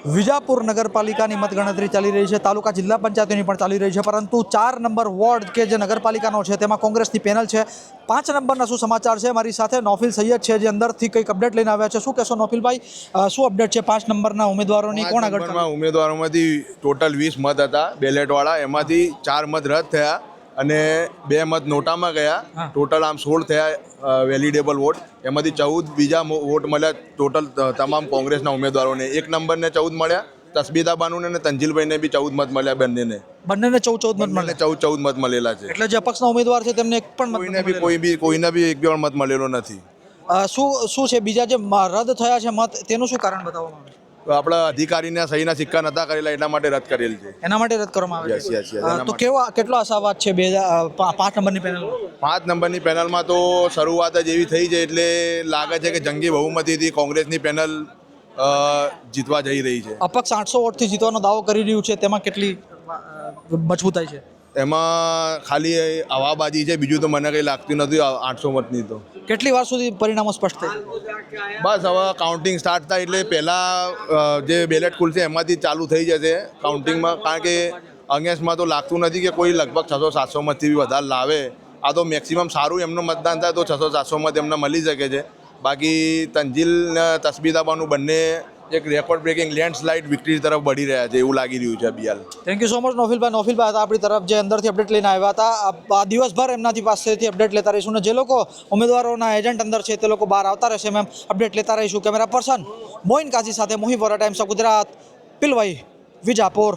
વિજાપુર નગરપાલિકાની મતગણતરી ચાલી રહી છે, તાલુકા જિલ્લા પંચાયતોની પણ ચાલી રહી છે, પરંતુ 4 નંબર વોર્ડ કે જે નગરપાલિકાનો છે તેમાં કોંગ્રેસની પેનલ છે. 5 નંબરના શું સમાચાર છે? મારી સાથે નોફિલ સૈયદ છે જે અંદરથી કંઈક અપડેટ લઈને આવ્યા છે. શું કહેશો નોફિલભાઈ, શું અપડેટ છે 5 નંબરના ઉમેદવારોની? કોણ આગળ ચાલે? ઉમેદવારોમાંથી ટોટલ 20 મત હતા બેલેટવાળા, એમાંથી 4 મત રદ થયા અને 2 મત નોટામાં ગયા. ટોટલ આમ 16 થયા વેલિડેબલ વોટ, એમાંથી 14 બીજા વોટ મળ્યા ટોટલ તમામ કોંગ્રેસના ઉમેદવારોને. 1 નંબરને 14 મળ્યા, તસ્બીતા બાનુને અને તંજીલભાઈને બી 14 મત મળ્યા. બંનેને 14 મત મળે, 14 મત મળેલા છે. એટલે જે અપક્ષના ઉમેદવાર છે તેમને એક પણ મત કોઈને બી એક પણ મત મળેલો નથી. શું છે બીજા જે રદ થયા છે મત, તેનું શું કારણ બતાવવામાં આવે છે? તો આપણા અધિકારીના સહીના સિક્કા નતા કરેલા એટલા માટે રદ કરેલ છે. એના માટે રદ કરવામાં આવે યસ યસ યસ. છે. તો કેટલો આશાવાદ છે 5 નંબરની પેનલ? 5 નંબરની પેનલમાં તો શરૂઆત જ એવી થઈ છે એટલે લાગે છે કે જંગી બહુમતીથી કોંગ્રેસની પેનલ જીતવા જઈ રહી છે. અપક્ષ 800 વોટથી જીતવાનો દાવો કરી રહ્યું છે, તેમાં કેટલી મજબૂતાઈ છે? એમાં ખાલી હવાબાજી છે, બીજું તો મને કંઈ લાગતું નથી 800 મતની. તો કેટલી વાર સુધી પરિણામો સ્પષ્ટ થાય? બસ હવે કાઉન્ટિંગ સ્ટાર્ટ થાય એટલે પહેલાં જે બેલેટ ખુલશે એમાંથી ચાલુ થઈ જશે કાઉન્ટિંગમાં, કારણ કે અગેન્સ્ટમાં તો લાગતું નથી કે કોઈ લગભગ 600-700 મતથી બી વધારે લાવે. આ તો મેક્સિમમ સારું એમનું મતદાન થાય તો 600-700 મત એમને મળી શકે છે. બાકી તંજીલ ને તસ્બીદાબાનું બંને એક રેકોર્ડ બ્રેકિંગ લેન્ડસ્લાઇડ વિક્ટરી તરફ બઢી રહ્યા છે એવું લાગી રહ્યું છે બિયાલ. થેન્ક યુ સો મચ નોફિલભાઈ. નોફિલભાઈ હતા આપણી તરફ જે અંદરથી અપડેટ લઈને આવ્યા હતા. દિવસભર એમનાથી પાસેથી અપડેટ લેતા રહીશું ને જે લોકો ઉમેદવારોના એજન્ટ અંદર છે તે લોકો બહાર આવતા રહેશે મેમ, અપડેટ લેતા રહીશું. કેમેરા પર્સન મોઇન કાઝી સાથે મોહિત વોરા, ટાઈમ્સ ઓફ ગુજરાત, પિલવાઈ, વિજાપુર.